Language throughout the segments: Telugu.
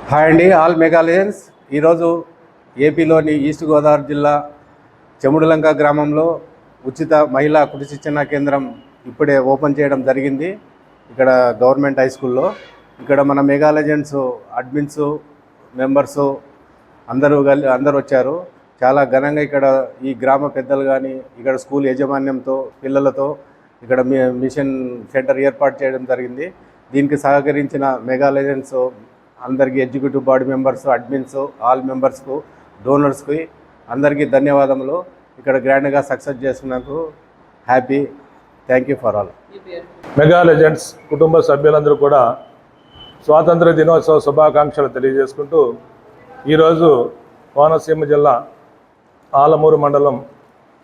హాయ్ అండి, ఆల్ మెగాలయన్స్. ఈరోజు ఏపీలోని ఈస్ట్ గోదావరి జిల్లా చెముడులంక గ్రామంలో ఉచిత మహిళా కుటుంబ శిక్షణ కేంద్రం ఇప్పుడే ఓపెన్ చేయడం జరిగింది. ఇక్కడ గవర్నమెంట్ హై స్కూల్లో ఇక్కడ మన మెగాలయన్స్ అడ్మిన్స్ మెంబర్సు అందరూ వచ్చారు. చాలా ఘనంగా ఇక్కడ ఈ గ్రామ పెద్దలు కానీ ఇక్కడ స్కూల్ యాజమాన్యంతో పిల్లలతో ఇక్కడ మిషన్ సెంటర్ ఏర్పాటు చేయడం జరిగింది. దీనికి సహకరించిన మెగాలయన్స్ అందరికీ, executive body members, admins, all మెంబర్స్కు, డోనర్స్కి అందరికీ ధన్యవాదములు. ఇక్కడ గ్రాండ్గా సక్సెస్ చేసినందుకు happy. Thank you for all. Mega legends కుటుంబ సభ్యులందరూ కూడా స్వాతంత్ర దినోత్సవ శుభాకాంక్షలు తెలియజేసుకుంటూ ఈరోజు కోనసీమ జిల్లా ఆలమూరు మండలం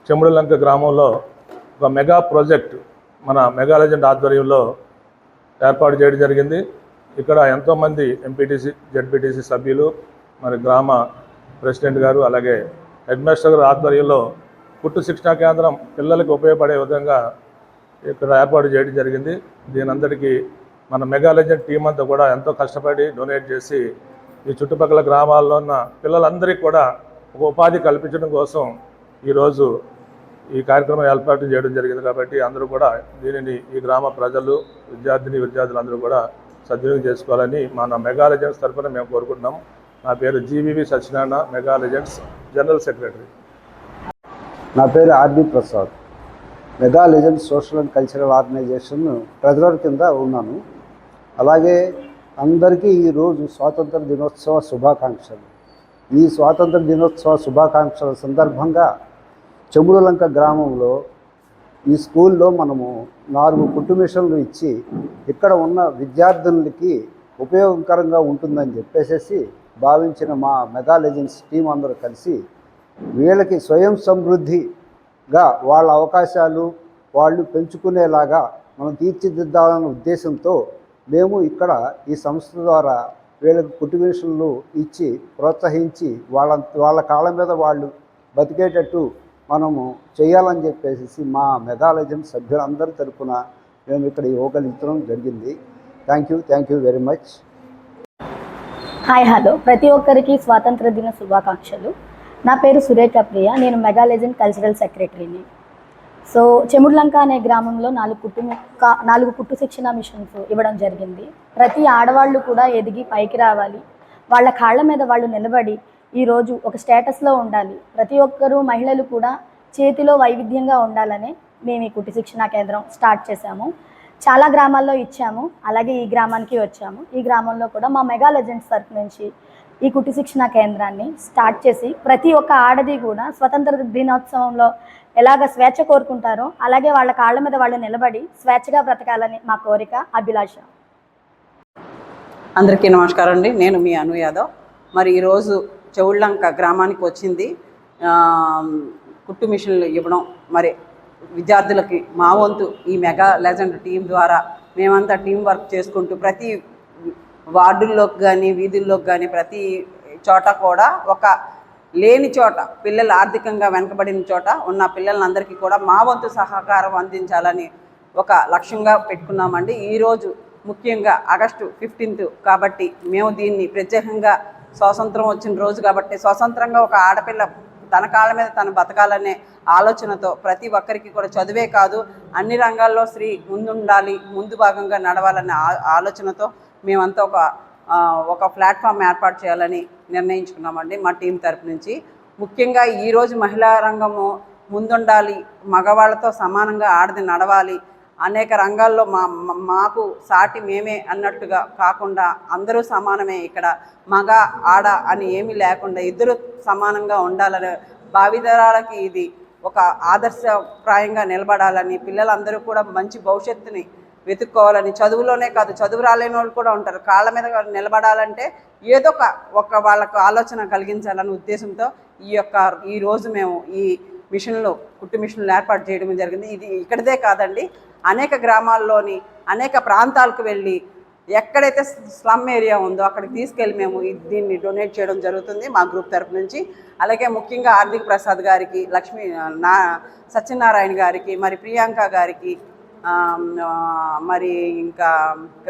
చెముడులంక గ్రామంలో ఒక మెగా ప్రాజెక్ట్ మన మెగా లెజెండ్ ఆధ్వర్యంలో ఏర్పాటు చేయడం జరిగింది. ఇక్కడ ఎంతోమంది ఎంపీటీసీ, జెడ్పీటీసీ సభ్యులు, మరి గ్రామ ప్రెసిడెంట్ గారు, అలాగే హెడ్ మాస్టర్ గారు ఆధ్వర్యంలో కుట్టు శిక్షణా కేంద్రం పిల్లలకు ఉపయోగపడే విధంగా ఇక్కడ ఏర్పాటు చేయడం జరిగింది. దీనందరికీ మన మెగా లెజెండ్ టీం అంతా కూడా ఎంతో కష్టపడి డొనేట్ చేసి ఈ చుట్టుపక్కల గ్రామాల్లో ఉన్న పిల్లలందరికీ కూడా ఒక ఉపాధి కల్పించడం కోసం ఈరోజు ఈ కార్యక్రమం ఏర్పాటు చేయడం జరిగింది. కాబట్టి అందరూ కూడా దీనిని ఈ గ్రామ ప్రజలు, విద్యార్థులందరూ కూడా సద్వినియోగం చేసుకోవాలని మన మెగా లెజెండ్స్ తరఫున మేము కోరుకుంటున్నాం. నా పేరు G V V Satyanarayana, mega legends general secretary. నా పేరు R D Prasad, mega legends social and cultural organization treasurer కింద ఉన్నాను. అలాగే అందరికీ ఈరోజు స్వాతంత్ర దినోత్సవ శుభాకాంక్షలు. ఈ స్వాతంత్ర దినోత్సవ శుభాకాంక్షల సందర్భంగా చెముడులంక గ్రామంలో ఈ స్కూల్లో మనము 4 కుట్టు మిషన్లు ఇచ్చి ఇక్కడ ఉన్న విద్యార్థులకి ఉపయోగకరంగా ఉంటుందని చెప్పేసి భావించిన మా మెగా లెజెండ్స్ టీం అందరూ కలిసి వీళ్ళకి స్వయం సమృద్ధిగా వాళ్ళ అవకాశాలు వాళ్ళు పెంచుకునేలాగా మనం తీర్చిదిద్దాలన్న ఉద్దేశంతో మేము ఇక్కడ ఈ సంస్థ ద్వారా వీళ్ళకి కుట్టు మిషన్లు ఇచ్చి ప్రోత్సహించి వాళ్ళ కాళ్ళ మీద వాళ్ళు బతికేటట్టు మనము చేయాలని చెప్పేసి మా మెగా లెజెండ్ సభ్యులందరి తరఫున మేము ఇక్కడ ఇవ్వగలిగించడం జరిగింది. Thank you very much. Hi hello, ప్రతి ఒక్కరికి స్వాతంత్ర దిన శుభాకాంక్షలు. నా పేరు సురేఖ ప్రియ, నేను మెగా లెజెండ్ కల్చరల్ సెక్రటరీని. సో చెముడులంక అనే గ్రామంలో 4 కుట్టు శిక్షణ మిషన్స్ ఇవ్వడం జరిగింది. ప్రతి ఆడవాళ్ళు కూడా ఎదిగి పైకి రావాలి, వాళ్ళ కాళ్ళ మీద వాళ్ళు నిలబడి ఈరోజు ఒక స్టేటస్లో ఉండాలి. ప్రతి ఒక్కరూ మహిళలు కూడా చేతిలో వైవిధ్యంగా ఉండాలని మేము ఈ కుట్టు శిక్షణా కేంద్రం స్టార్ట్ చేశాము. చాలా గ్రామాల్లో ఇచ్చాము, అలాగే ఈ గ్రామానికి వచ్చాము. ఈ గ్రామంలో కూడా మా మెగా లెజెండ్స్ తరఫు నుంచి ఈ కుట్టు శిక్షణా కేంద్రాన్ని స్టార్ట్ చేసి ప్రతి ఒక్క ఆడది కూడా స్వతంత్ర దినోత్సవంలో ఎలాగ స్వేచ్ఛ కోరుకుంటారో అలాగే వాళ్ళ కాళ్ళ మీద వాళ్ళు నిలబడి స్వేచ్ఛగా బ్రతకాలని మా కోరిక, అభిలాష. అందరికీ నమస్కారం అండి. నేను మీ అను యాదవ్. మరి ఈరోజు చెముడులంక గ్రామానికి వచ్చింది కుట్టు మిషన్లు ఇవ్వడం. మరి విద్యార్థులకి మా వంతు ఈ మెగా లెజెండ్ టీం ద్వారా మేమంతా టీం వర్క్ చేసుకుంటూ ప్రతి వార్డుల్లోకి కానీ వీధుల్లోకి కానీ ప్రతి చోట కూడా ఒక లేని చోట, పిల్లలు ఆర్థికంగా వెనకబడిన చోట ఉన్న పిల్లలందరికీ కూడా మా వంతు సహకారం అందించాలని ఒక లక్ష్యంగా పెట్టుకున్నామండి. ఈరోజు ముఖ్యంగా ఆగస్టు 15 కాబట్టి మేము దీన్ని ప్రత్యేకంగా స్వాతంత్రం వచ్చిన రోజు కాబట్టి స్వతంత్రంగా ఒక ఆడపిల్ల తన కాళ్ళ మీద తను బతకాలనే ఆలోచనతో ప్రతి ఒక్కరికి కూడా చదువే కాదు అన్ని రంగాల్లో స్త్రీ ముందుండాలి, ముందు భాగంగా నడవాలనే ఆలోచనతో మేమంతా ఒక ప్లాట్ఫామ్ ఏర్పాటు చేయాలని నిర్ణయించుకున్నామండి మా టీం తరపు నుంచి. ముఖ్యంగా ఈరోజు మహిళా రంగము ముందుండాలి, మగవాళ్ళతో సమానంగా ఆడది నడవాలి, అనేక రంగాల్లో మాకు సాటి మేమే అన్నట్టుగా కాకుండా అందరూ సమానమే, ఇక్కడ మగ ఆడ అని ఏమీ లేకుండా ఇద్దరు సమానంగా ఉండాలని, భావితరాలకి ఇది ఒక ఆదర్శప్రాయంగా నిలబడాలని, పిల్లలందరూ కూడా మంచి భవిష్యత్తుని వెతుక్కోవాలని, చదువులోనే కాదు చదువు రాలేని వాళ్ళు కూడా ఉంటారు, కాళ్ళ మీద నిలబడాలంటే ఏదో ఒక వాళ్ళకు ఆలోచన కలిగించాలనే ఉద్దేశంతో ఈరోజు మేము ఈ మిషన్లు కుట్టు మిషన్లు ఏర్పాటు చేయడం జరిగింది. ఇది ఇక్కడదే కాదండి, అనేక గ్రామాల్లోని అనేక ప్రాంతాలకు వెళ్ళి ఎక్కడైతే స్లమ్ ఏరియా ఉందో అక్కడికి తీసుకెళ్ళి మేము దీన్ని డొనేట్ చేయడం జరుగుతుంది మా గ్రూప్ తరఫు నుంచి. అలాగే ముఖ్యంగా ఆర్థిక ప్రసాద్ గారికి, సత్యనారాయణ గారికి, మరి ప్రియాంక గారికి, మరి ఇంకా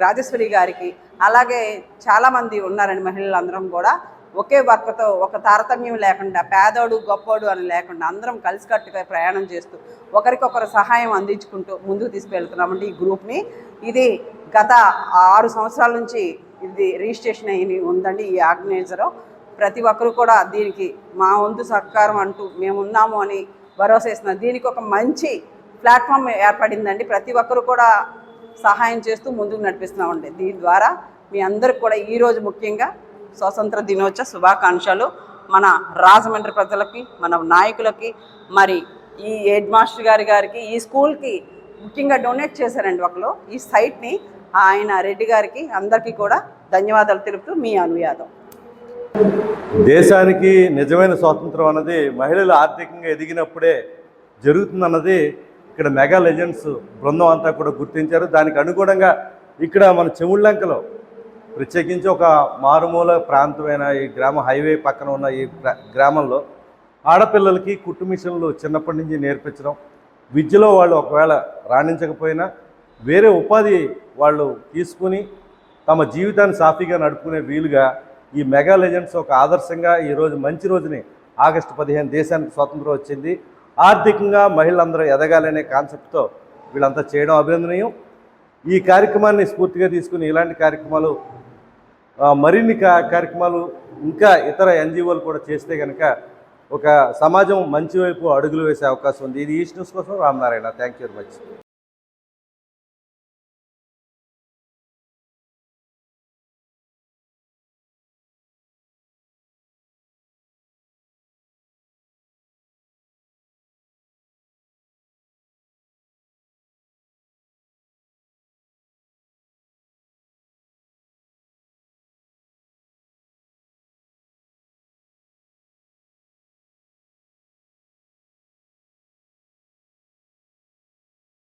రాజేశ్వరి గారికి అలాగే చాలామంది ఉన్నారండి మహిళలందరం కూడా ఒకే వర్క్తో ఒక తారతమ్యం లేకుండా పేదోడు గొప్పోడు అని లేకుండా అందరం కలిసికట్టుగా ప్రయాణం చేస్తూ ఒకరికొకరు సహాయం అందించుకుంటూ ముందుకు తీసుకెళ్తున్నామండి ఈ గ్రూప్ని. ఇది గత 6 సంవత్సరాల నుంచి ఇది రిజిస్ట్రేషన్ అయ్యి ఉందండి ఈ ఆర్గనైజరు. ప్రతి ఒక్కరు కూడా దీనికి మా వంతు సహకారం అంటూ మేమున్నాము అని భరోసా ఇస్తున్నారు. దీనికి ఒక మంచి ప్లాట్ఫామ్ ఏర్పడిందండి. ప్రతి ఒక్కరు కూడా సహాయం చేస్తూ ముందుకు నడిపిస్తున్నామండి. దీని ద్వారా మీ అందరికి కూడా ఈరోజు ముఖ్యంగా స్వాతంత్ర దినోత్సవ శుభాకాంక్షలు. మన రాజమండ్రి ప్రజలకి, మన నాయకులకి, మరి ఈ హెడ్ మాస్టర్ గారికి, ఈ స్కూల్కి ముఖ్యంగా డొనేట్ చేశారండి ఒకరు ఈ సైట్ని, ఆయన రెడ్డి గారికి అందరికీ కూడా ధన్యవాదాలు తెలుపుతూ మీ అను యాదవ్. దేశానికి నిజమైన స్వాతంత్రం అన్నది మహిళలు ఆర్థికంగా ఎదిగినప్పుడే జరుగుతుందన్నది ఇక్కడ మెగా లెజెండ్స్ బృందం అంతా కూడా గుర్తించారు. దానికి అనుగుణంగా ఇక్కడ మన చెముళ్ళంకలో ప్రత్యేకించి ఒక మారుమూల ప్రాంతమైన ఈ హైవే పక్కన ఉన్న ఈ గ్రామంలో ఆడపిల్లలకి కుట్టు మిషన్లు చిన్నప్పటి నుంచి నేర్పించడం, విద్యలో వాళ్ళు ఒకవేళ రాణించకపోయినా వేరే ఉపాధి వాళ్ళు తీసుకుని తమ జీవితాన్ని సాఫీగా నడుపుకునే వీలుగా ఈ మెగా లెజెండ్స్ ఒక ఆదర్శంగా ఈరోజు మంచి రోజుని ఆగస్టు 15 దేశానికి స్వాతంత్రం వచ్చింది. ఆర్థికంగా మహిళలందరూ ఎదగాలనే కాన్సెప్ట్తో వీళ్ళంతా చేయడం అభినందనీయం. ఈ కార్యక్రమాన్ని స్ఫూర్తిగా తీసుకుని ఇలాంటి కార్యక్రమాలు మరిన్ని కార్యక్రమాలు ఇంకా ఇతర ఎన్జిఓలు కూడా చేస్తే కనుక ఒక సమాజం మంచి వైపు అడుగులు వేసే అవకాశం ఉంది. ఇది ఈస్ట్ న్యూస్ కోసం Ramanarayana. Thank you very much.